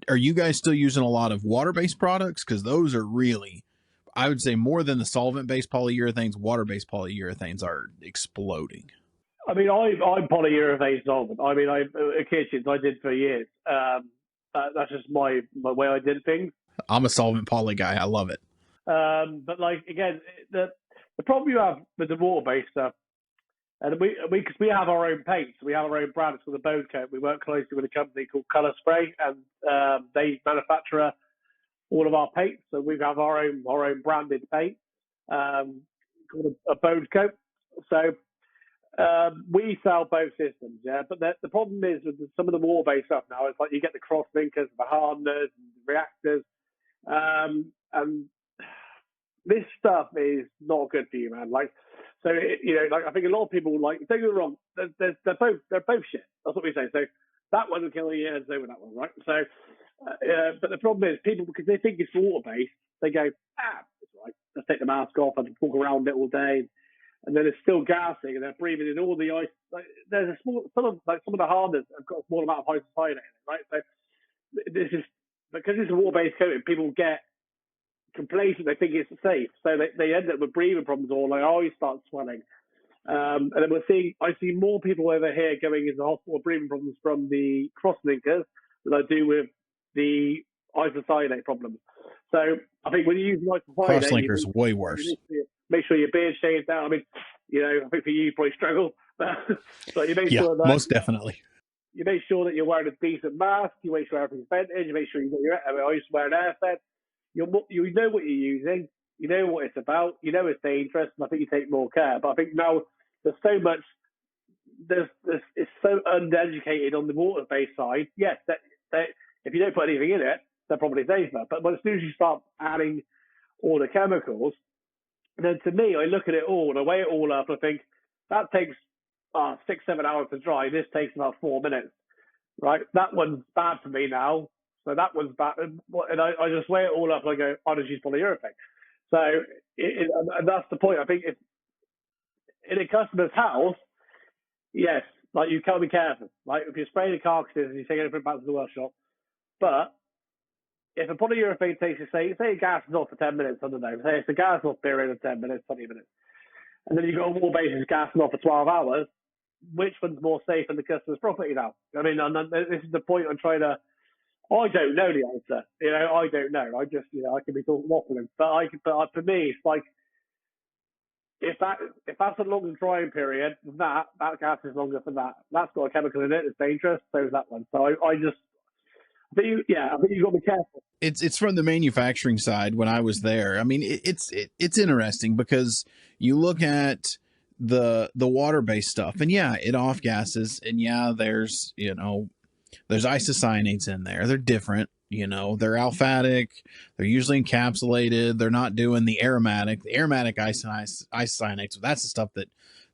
Speaker 2: are you guys still using a lot of water-based products? Because those are really, I would say, more than the solvent-based polyurethanes, water-based polyurethanes are exploding.
Speaker 3: I mean, I'm polyurethane solvent. I mean, kitchens I did for years. That's just my way I did things.
Speaker 2: I'm a solvent poly guy. I love it.
Speaker 3: But like again, the problem you have with the water-based stuff, and because we have our own paints, we have our own brand. It's called Abode Academy. We work closely with a company called Colour Spray, and they manufacture all of our paints. So we have our own branded paint called Abode Academy. So we sell both systems, yeah. But the problem is with some of the water-based stuff now, it's like you get the cross linkers, the hardeners, and the reactors, and this stuff is not good for you, man. Like, so I think a lot of people don't get me wrong, they're both shit. That's what we say. So that one will kill you, and so with that one, right? So, but the problem is people, because they think it's water-based, they go, it's right. Let's take the mask off and walk around it all day. And then it's still gassing, and they're breathing in all the ice. Like, there's some of the hardeners have got a small amount of isocyanate in it, right? So this is because it's a water-based coating. People get complacent; they think it's safe, so they end up with breathing problems, or like eyes start swelling. And then I see more people over here going into the hospital with breathing problems from the cross linkers than I do with the isocyanate problems. So I think when you use isocyanate,
Speaker 2: cross linkers way worse.
Speaker 3: Make sure your beard shaves down. I mean, I think for you probably struggle, but you make sure that
Speaker 2: most definitely.
Speaker 3: You make sure that you're wearing a decent mask. You make sure everything's vented. You make sure you got I used to wear an air vent. You know what you're using. You know what it's about. You know it's dangerous, and I think you take more care. But I think now there's so much. It's so uneducated on the water-based side. Yes, that if you don't put anything in it, they're probably safer. But as soon as you start adding all the chemicals, then to me, I look at it all and I weigh it all up. I think that takes 6-7 hours to dry. This takes about 4 minutes, right? That one's bad for me now. So that one's bad. And I just weigh it all up and I go, I'll just use polyurethane. So and that's the point. I think if in a customer's house, yes, like you can't be careful. Like if you're spraying the carcasses and you take everything back to the workshop, but if a polyurethane takes, say a gas is off for 10 minutes, I don't know, say it's a gas off period of 10 minutes, 20 minutes, and then you've got a wall basis gas off for 12 hours, which one's more safe in the customer's property now? I mean, this is the point I'm trying to, I don't know the answer. I don't know. I just, I can be talking waffling, but for me, it's like, if that's a longer drying period, that gas is longer for that. That's got a chemical in it, it's dangerous, so is that one. So I just, But I think you've got to be careful.
Speaker 2: It's from the manufacturing side. When I was there, I mean, it's interesting because you look at the water-based stuff, and yeah, it off gases, and yeah, there's there's isocyanates in there. They're different. They're alphatic. They're usually encapsulated. They're not doing the aromatic. The aromatic isocyanates. That's the stuff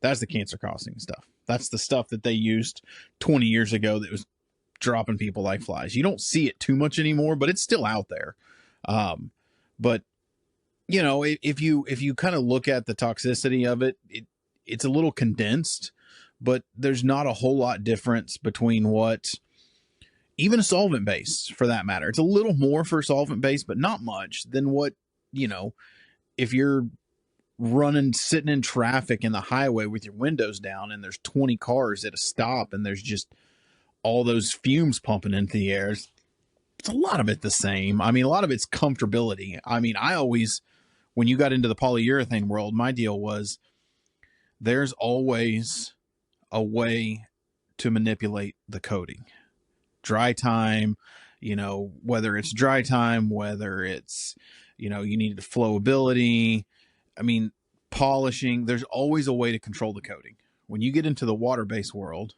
Speaker 2: that's the cancer-causing stuff. That's the stuff that they used 20 years ago that was dropping people like flies. You don't see it too much anymore, but it's still out there. But if you kind of look at the toxicity of it's a little condensed, but there's not a whole lot difference between what even a solvent-based, for that matter. It's a little more for solvent-based, but not much than what, if you're sitting in traffic in the highway with your windows down and there's 20 cars at a stop and there's just all those fumes pumping into the air. It's a lot of it the same. I mean, a lot of it's comfortability. I mean, when you got into the polyurethane world, my deal was there's always a way to manipulate the coating. Dry time, whether it's dry time, whether it's, you need flowability. I mean, polishing, there's always a way to control the coating. When you get into the water-based world,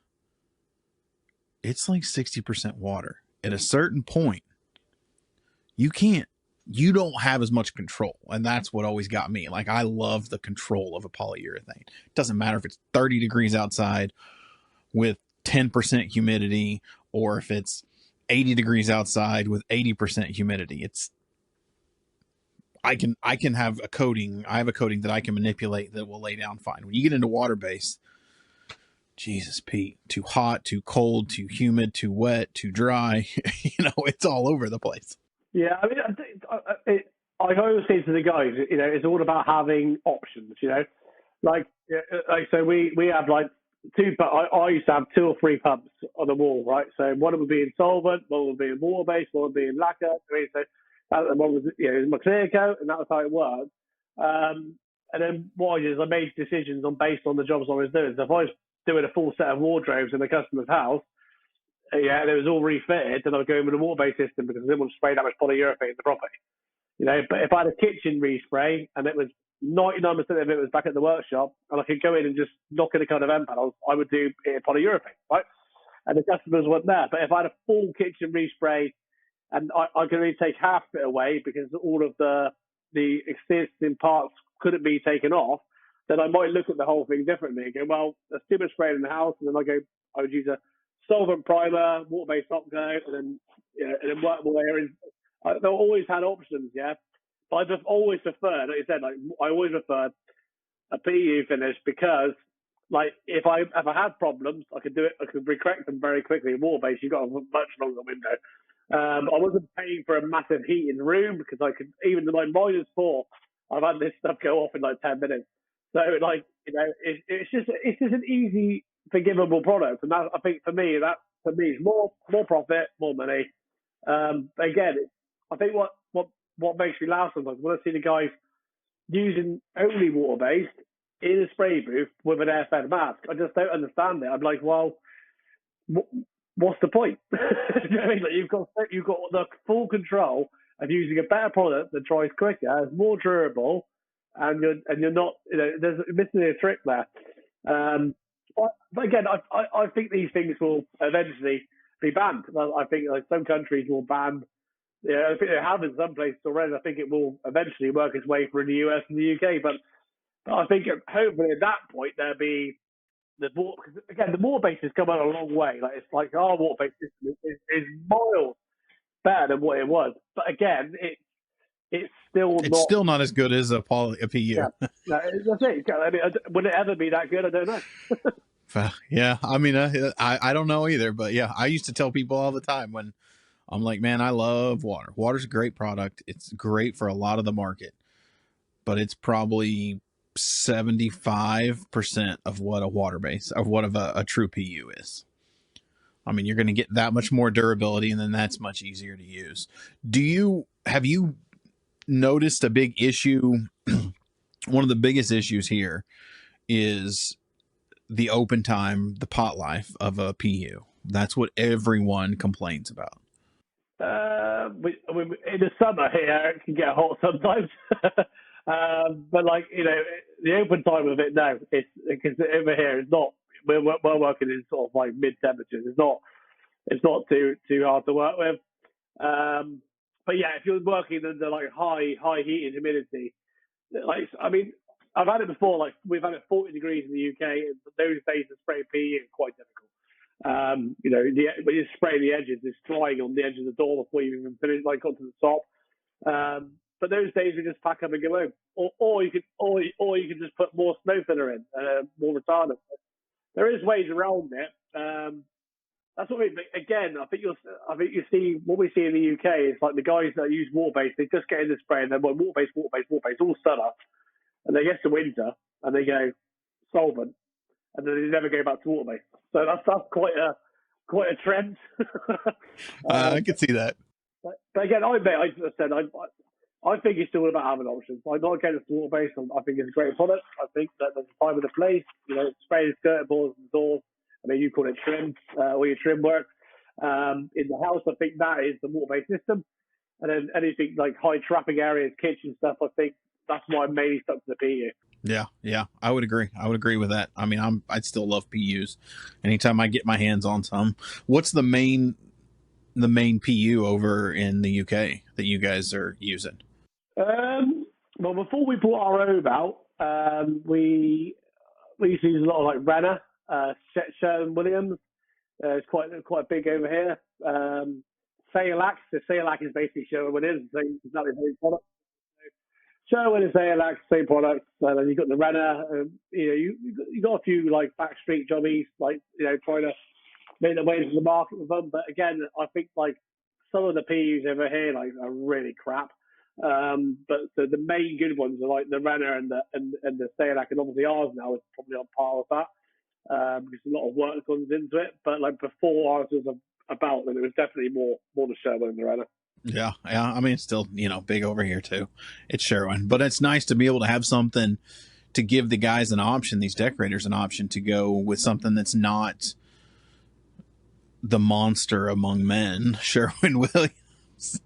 Speaker 2: it's like 60% water. At a certain point, you don't have as much control. And that's what always got me. Like, I love the control of a polyurethane. It doesn't matter if it's 30 degrees outside with 10% humidity, or if it's 80 degrees outside with 80% humidity. I can have a coating. I have a coating that I can manipulate that will lay down fine. When you get into water-based, Jesus, Pete, too hot, too cold, too humid, too wet, too dry. It's all over the place.
Speaker 3: Yeah, I mean, I always say to the guys, it's all about having options. Like so we have like two. I used to have 2 or 3 pumps on the wall, right? So one would be in solvent, one would be in water-based, one would be in lacquer. I mean, so that one was it was my clear coat, and that was how it worked. And then what I did is I made decisions based on the jobs I was doing. So if I was doing a full set of wardrobes in the customer's house, and it was all refitted, then I would go in with a water-based system because I didn't want to spray that much polyurethane in the property. But if I had a kitchen respray and it was 99% of it was back at the workshop, and I could go in and just knock in a kind of end panels, I would do it in polyurethane, right? And the customers weren't there. But if I had a full kitchen respray and I could only take half of it away because all of the existing parts couldn't be taken off, then I might look at the whole thing differently and go, well, there's too much spray in the house, and then I would use a solvent primer, water-based top coat, and then work my way in. They've always had options, yeah. But I've always preferred, like you said, I always preferred a PU finish because, like, if I had problems, I could do it. I could correct them very quickly. Water-based, you've got a much longer window. I wasn't paying for a massive heating room because I could, even to like -4, I've had this stuff go off in like 10 minutes. So it's just an easy, forgivable product, and that, I think for me is more profit, more money. But again, I think what makes me laugh sometimes when I see the guys using only water-based in a spray booth with an air-fed mask. I just don't understand it. I'm like, well, what's the point? You know what I mean? Like, you've got the full control of using a better product that dries quicker, is more durable, and you're not, there's missing a trick there. But again, I think these things will eventually be banned. I think like some countries will ban. I think they have in some places already. I think it will eventually work its way through the US and the UK. But I think hopefully at that point there'll be the water-based has come out a long way. Like, it's like our water-based system is miles better than what it was. But again, it's still
Speaker 2: not as good as a PU.
Speaker 3: Yeah, that's it. I mean, would it ever be that good? I don't know.
Speaker 2: Yeah, I mean, I don't know either. But yeah, I used to tell people all the time when I'm like, man, I love water. Water's a great product. It's great for a lot of the market, but it's probably 75% of what a water base of what a true PU is. I mean, you're going to get that much more durability, and then that's much easier to use. Have you noticed a big issue? One of the biggest issues here is the open time, the pot life of a PU. That's what everyone complains about.
Speaker 3: In the summer here, it can get hot sometimes. But like, the open time of it, no, it's because over here it's not. We're working in sort of like mid temperatures. It's not too hard to work with. But yeah, if you're working under like high heat and humidity, like, I mean, I've had it before. Like, we've had it 40 degrees in the UK, and those days of spraying PE are quite difficult. When you're spraying the edges, it's drying on the edge of the door before you even finish, like onto the top. But those days we just pack up and go home, or you could just put more snow thinner in, more retardant. There is ways around it. That's what again. I think you see what we see in the UK is like the guys that use water-based. They just get in the spray and they're water-based all summer, and they get to winter and they go solvent, and then they never go back to water-based. So that's quite a trend.
Speaker 2: I can see that.
Speaker 3: But again, I think it's still about having options. I'm not against water-based. I think it's a great product. I think that there's a time and a place. Spraying skirt boards and doors. I mean, you call it trim, or your trim work. In the house, I think that is the water-based system. And then anything like high traffic areas, kitchen stuff, I think that's why I'm mainly stuck to the PU.
Speaker 2: Yeah, I would agree. I would agree with that. I mean, I'd still love PUs. Anytime I get my hands on some. What's the main PU over in the UK that you guys are using?
Speaker 3: Well, before we brought our own out, we used to use a lot of like Renner, Sherwin-Williams. It's quite big over here. Sayalac. So Sayalac is basically Sherwin-Williams. Exactly the same product. Sherwin and Sayalac, same product. And then you've got the Renner. You got a few like backstreet jobbies, like trying to make their way into the market with them. But again, I think like some of the PUs over here like are really crap. But the main good ones are like the Renner and the Sayalac, and obviously ours now is probably on par with that. Because a lot of work comes into it, but like before ours was about, then it was definitely more the Sherwin and the Renner.
Speaker 2: Yeah. I mean, it's still big over here too. It's Sherwin, but it's nice to be able to have something to give the guys an option, these decorators an option to go with something that's not the monster among men, Sherwin-Williams.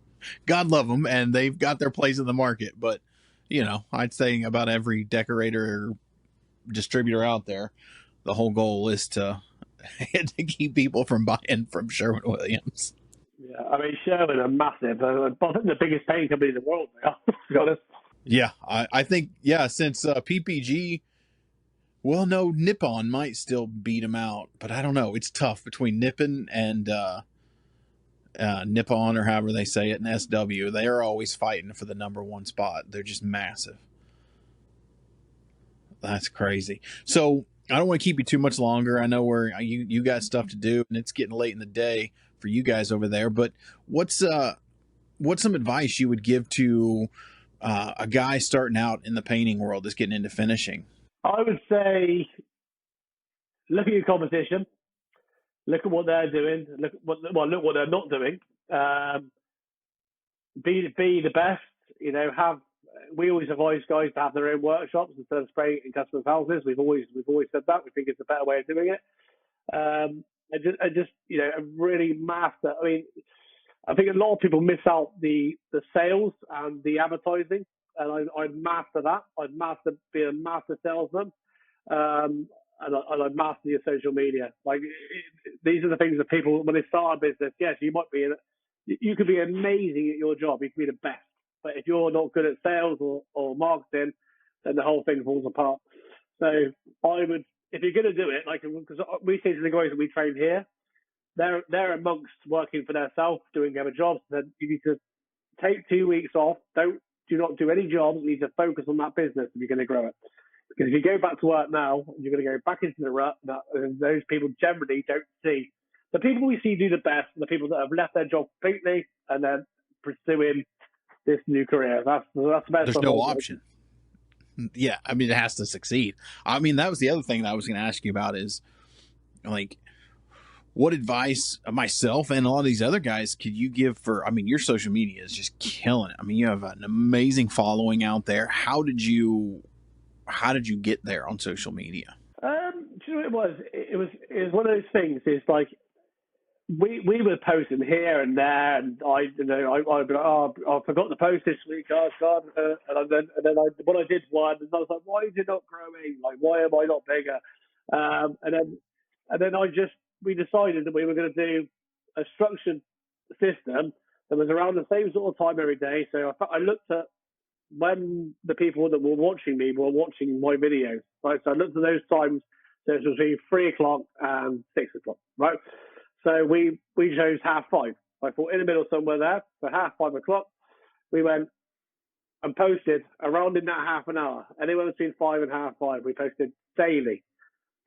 Speaker 2: God love them, and they've got their place in the market. But I'd say about every decorator or distributor out there, the whole goal is to keep people from buying from Sherwin-Williams.
Speaker 3: Yeah, I mean, Sherwin are massive. I think the biggest paint company in the world now, to be honest.
Speaker 2: Yeah, I think, since PPG, well, no, Nippon might still beat them out, but I don't know. It's tough between Nippon and Nippon, or however they say it, and SW. They are always fighting for the number one spot. They're just massive. That's crazy. So I don't want to keep you too much longer. I know you got stuff to do, and it's getting late in the day for you guys over there. But what's some advice you would give to a guy starting out in the painting world that's getting into finishing?
Speaker 3: I would say, look at your competition. Look at what they're doing. Look what they're not doing. Be the best. We always advise guys to have their own workshops instead of spraying in customers' houses. We've always said that. We think it's a better way of doing it. And just really master. I mean, I think a lot of people miss out the sales and the advertising, and I'd master that. I'd be a master salesman, and I'd master your social media. Like, these are the things that people, when they start a business, yes, you could be amazing at your job. You could be the best. But if you're not good at sales or marketing, then the whole thing falls apart. So I would, if you're going to do it, like, because we say to the guys that we train here, they're amongst working for themselves, doing other jobs. Then you need to take 2 weeks off. Do not do any jobs. You need to focus on that business if you're going to grow it. Because if you go back to work now, you're going to go back into the rut. And those people generally don't see. The people we see do the best are the people that have left their job completely and then pursuing this new career. That's the best.
Speaker 2: There's no option. Yeah, I mean, it has to succeed. I mean, that was the other thing that I was going to ask you about is, like, what advice myself and a lot of these other guys could you give for, I mean, your social media is just killing it. I mean, you have an amazing following out there. How did you get there on social media?
Speaker 3: Do you know what it was? It was one of those things. It's like, we were posting here and there, and I'd be like, oh, I forgot to post this week, oh God, when I did one, and I was like, why is it not growing? Like, why am I not bigger? And then we decided that we were going to do a structured system that was around the same sort of time every day. So I looked at when the people that were watching me were watching my videos, right? So I looked at those times. So it was between 3 o'clock and 6 o'clock, right? So we chose 5:30. I thought in the middle somewhere there. So 5:30, we went and posted around in that half an hour. Anywhere between 5 and 5:30, we posted daily.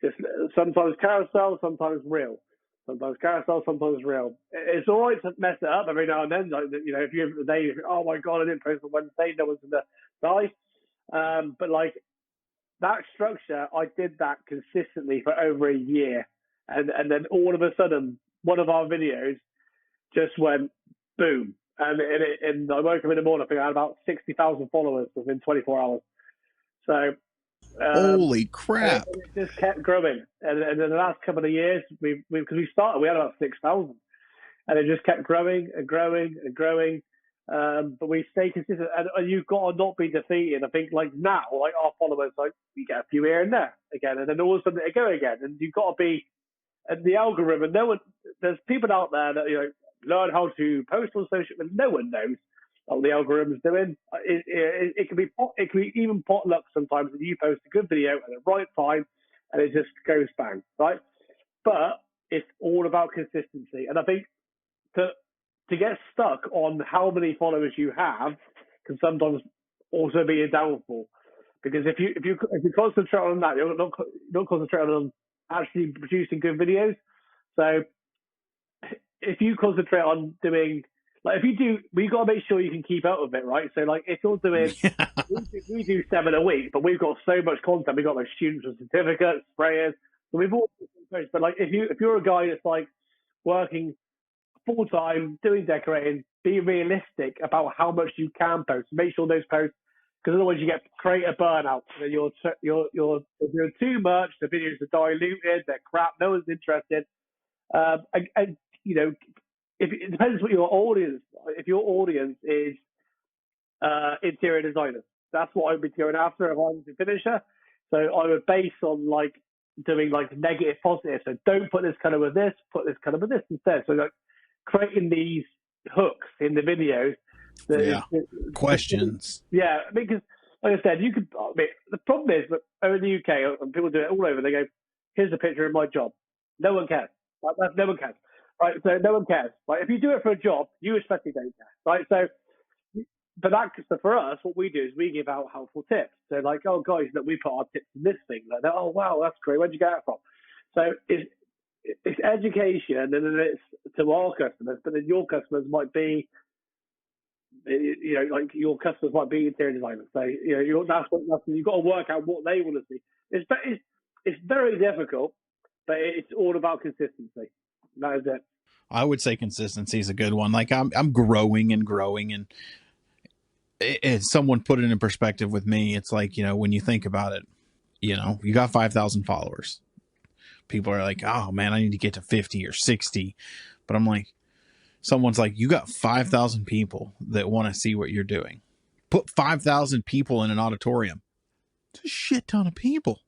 Speaker 3: Just sometimes carousel, sometimes reel. Sometimes carousel, sometimes reel. It's all right to mess it up every now and then. Like, you know, if you have the day, oh my God, I didn't post on Wednesday, no one's going to die. But like that structure, I did that consistently for over a year. And then all of a sudden, one of our videos just went boom. And I woke up in the morning, I think I had about 60,000 followers within 24 hours. So,
Speaker 2: holy crap.
Speaker 3: it just kept growing. And in the last couple of years, because we started, we had about 6,000. And it just kept growing and growing and growing. But we stay consistent. And you've got to not be defeated. I think like now, like our followers, like we get a few here and there again. And then all of a sudden they go again. And you've got to be, and the algorithm, there's people out there that, you know, learn how to post on social, but no one knows what the algorithm's doing. It can be even potluck sometimes when you post a good video at the right time and it just goes bang, right? But it's all about consistency. And I think to get stuck on how many followers you have can sometimes also be a downfall. Because if you concentrate on that, you're not concentrating on actually producing good videos. So if you concentrate on doing, like, we got to make sure you can keep up with it, right? So like if you're doing, we do 7 a week, but we've got so much content. We've got like students with certificates, sprayers. So we've all, but like if you're a guy that's like working full time doing decorating, be realistic about how much you can post. Make sure those posts, because otherwise you get creator burnout. And you're doing too much. The videos are diluted. They're crap. No one's interested. And you know, it depends what your audience. If your audience is interior designers, that's what I would be going after if I was a finisher. So I would base on like doing like negative, positive. So don't put this color with this. Put this color with this instead. So like creating these hooks in the videos.
Speaker 2: Questions.
Speaker 3: Yeah, because like I said, you could. I mean, the problem is that over in the UK, and people do it all over. They go, "Here's a picture of my job." No one cares. Like, no one cares. Right? So no one cares. Right? If you do it for a job, you especially don't care. Right? So, so for us, what we do is we give out helpful tips. So like, oh guys, look, we put our tips in this thing. Like, oh wow, that's great. Where'd you get that from? So it's education, and then it's to our customers, but then your customers might be, you know, like your customers might be interior designers. So you know, that's you've got to work out what they want to see. It's very difficult, but it's all about consistency. That is it.
Speaker 2: I would say consistency is a good one. Like I'm growing and growing, and someone put it in perspective with me. It's like, you know, when you think about it, you know, you got 5,000 followers. People are like, oh man, I need to get to 50 or 60. But I'm like, someone's like, you got 5,000 people that want to see what you're doing. Put 5,000 people in an auditorium. It's a shit ton of people.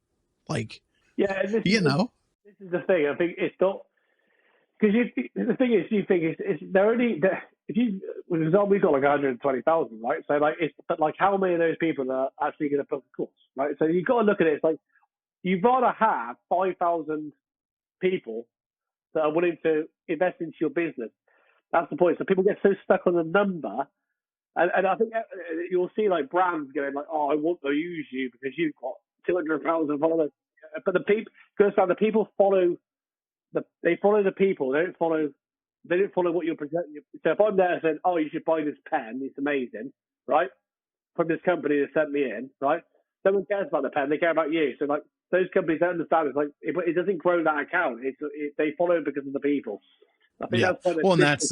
Speaker 2: Like,
Speaker 3: yeah,
Speaker 2: you know,
Speaker 3: this is the thing. I think it's not, because the thing is, you think it's they're only, if you, for example, we've got like 120,000, right? So like, but like how many of those people are actually going to book a course, right? So you've got to look at it. It's like, you'd rather have 5,000 people that are willing to invest into your business. That's the point. So people get so stuck on the number, and I think you'll see like brands going like, "Oh, I want to use you because you've got 200,000 followers." But the people follow they follow the people. They don't follow what you're presenting. So if I'm there saying, "Oh, you should buy this pen. It's amazing," right? From this company that sent me in, right? No one cares about the pen. They care about you. So like those companies don't understand. It's like it doesn't grow that account. They follow because of the people. I think that's
Speaker 2: well, and that's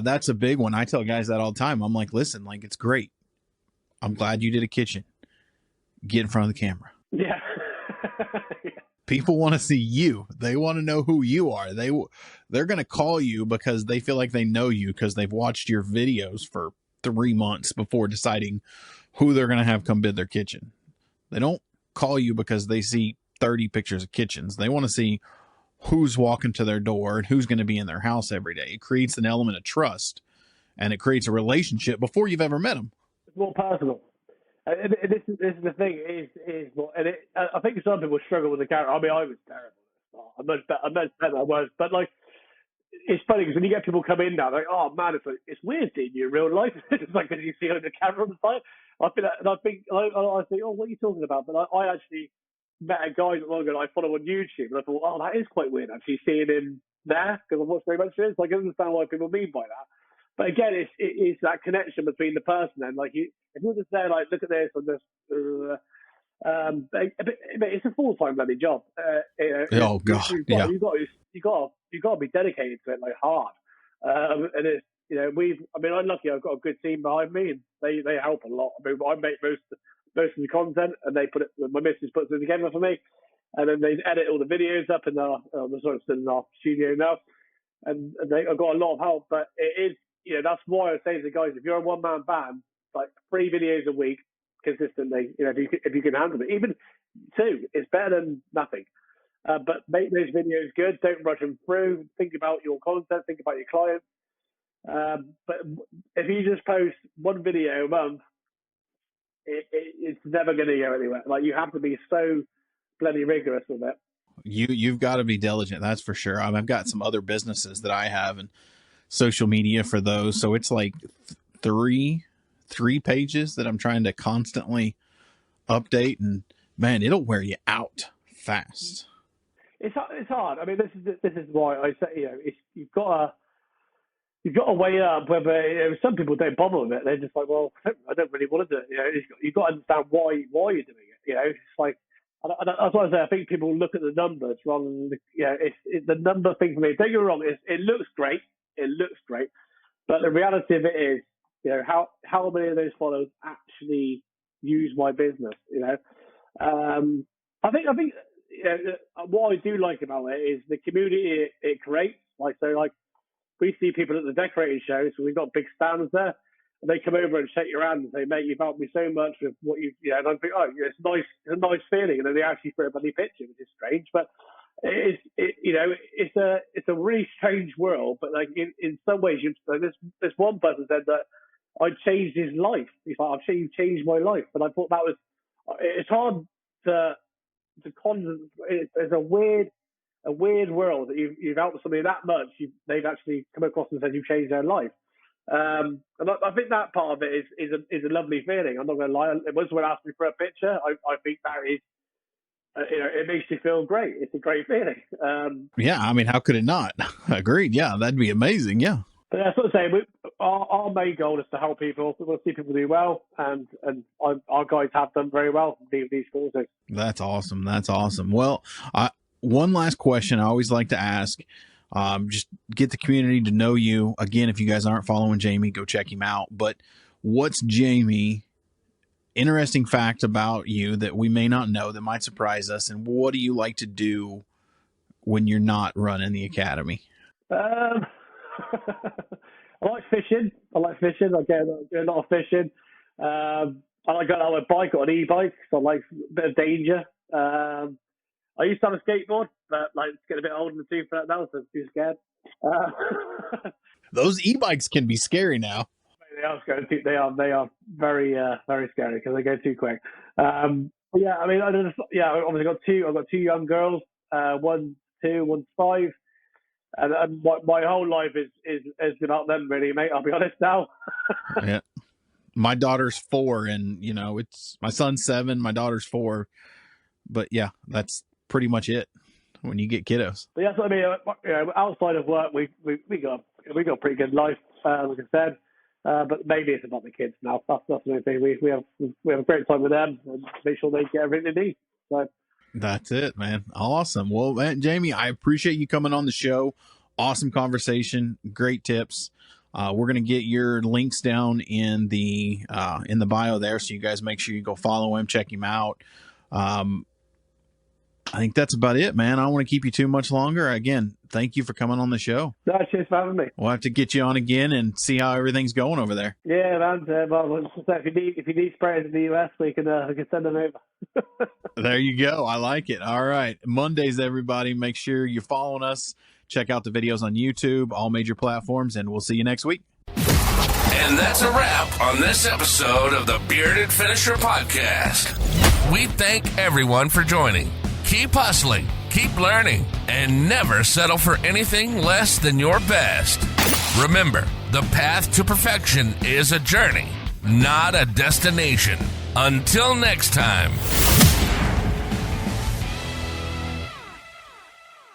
Speaker 2: that's a big one. I tell guys that all the time. I'm like, listen, like it's great. I'm glad you did a kitchen. Get in front of the camera.
Speaker 3: Yeah.
Speaker 2: People want to see you. They want to know who you are. They're going to call you because they feel like they know you because they've watched your videos for 3 months before deciding who they're going to have come bid their kitchen. They don't call you because they see 30 pictures of kitchens. They want to see who's walking to their door and who's going to be in their house every day. It creates an element of trust, and it creates a relationship before you've ever met them.
Speaker 3: It's more personal. And this is the thing. I think some people struggle with the camera. I mean, I was terrible. I'm much better than I was. But like, it's funny because when you get people come in now, they're like, oh man, it's weird seeing you in real life. It's like because you see it on the camera on the side. I think, oh, what are you talking about? But I actually met a guy not long ago that I follow on YouTube, and I thought, oh, that is quite weird actually seeing him there because I've watched very much of it. So I can understand what people mean by that. But again, it's that connection between the person and like if you're just there, like look at this and just. It's a full-time bloody job.
Speaker 2: Oh god,
Speaker 3: you've got to be dedicated to it like hard. And it's I'm lucky. I've got a good team behind me, and they help a lot. I mean, I make most of the content, and they put it. My missus puts it together for me, and then they edit all the videos up in our in our studio now, and I've got a lot of help. But it is, that's why I say to the guys, if you're a one-man band, like 3 videos a week consistently, if you can handle it, even 2, it's better than nothing. But make those videos good. Don't rush them through. Think about your content. Think about your clients. But if you just post 1 video a month, it's never going to go anywhere. Like you have to be so bloody rigorous with it.
Speaker 2: You've got to be diligent. That's for sure. I've got some other businesses that I have and social media for those. So it's like 3 pages that I'm trying to constantly update, and man, it'll wear you out fast.
Speaker 3: It's hard. I mean, this is why I say you've got to weigh up whether some people don't bother with it. They're just like, well, I don't really want to do it. You've got to understand why you're doing it. It's like that's why I say I think people look at the numbers rather than it's the number thing for me. Don't get me wrong. It looks great. But the reality of it is, how many of those followers actually use my business? I think what I do like about it is the community it creates. Like we see people at the Decorators show, so we've got big stands there, and they come over and shake your hand and say, "Mate, you've helped me so much with what you." And I think, oh, it's nice, it's a nice feeling, and then they actually throw a bloody picture, which is strange, but. It's a really strange world, but like in some ways, this one person said that I changed his life. He's like, I've changed my life, and I thought that was. It's hard to it's a weird world that you've helped somebody that much. They've actually come across and said you've changed their life, and I think that part of it is a lovely feeling. I'm not going to lie. Once someone asked me for a picture, I think that is. It makes you feel great. It's a great feeling.
Speaker 2: Yeah, I mean, how could it not? Agreed. Yeah, that'd be amazing. Yeah.
Speaker 3: But that's what I'm saying. Our main goal is to help people. We want to see people do well, and our guys have done very well in these schools.
Speaker 2: That's awesome. That's awesome. Well, one last question I always like to ask. Just get the community to know you. Again, if you guys aren't following Jamie, go check him out. But what's Jamie? Interesting fact about you that we may not know that might surprise us, and what do you like to do when you're not running the academy?
Speaker 3: I like fishing. I do a lot of fishing. I like going out on a bike or an e-bike, so I like a bit of danger. I used to have a skateboard, but like it's getting a bit old in the tooth for that now, so I'm too scared.
Speaker 2: Those e-bikes can be scary now.
Speaker 3: They are scary. They are very very scary because they go too quick. Yeah, I mean, obviously I've got 2 young girls. One's 2, one's 5, and my whole life is about them, really, mate. I'll be honest now.
Speaker 2: Yeah, my daughter's 4, and it's my son's 7, my daughter's 4, but yeah, that's pretty much it when you get kiddos.
Speaker 3: But that's what I mean. Outside of work, we got a pretty good life, like I said. But maybe it's about the kids now. That's the only thing. We have a great time with them and make sure they get everything they need. So
Speaker 2: that's it, man. Awesome. Well, man, Jamie, I appreciate you coming on the show. Awesome conversation. Great tips. We're gonna get your links down in the bio there, so you guys make sure you go follow him, check him out. I think that's about it, man. I don't want to keep you too much longer. Again, thank you for coming on the show.
Speaker 3: No, cheers for having me.
Speaker 2: We'll have to get you on again and see how everything's going over there.
Speaker 3: Yeah, man. If you need sprayers in the US, we can send them over.
Speaker 2: There you go. I like it. All right. Mondays, everybody. Make sure you're following us. Check out the videos on YouTube, all major platforms, and we'll see you next week.
Speaker 1: And that's a wrap on this episode of the Bearded Finisher Podcast. We thank everyone for joining. Keep hustling, keep learning, and never settle for anything less than your best. Remember, the path to perfection is a journey, not a destination. Until next time.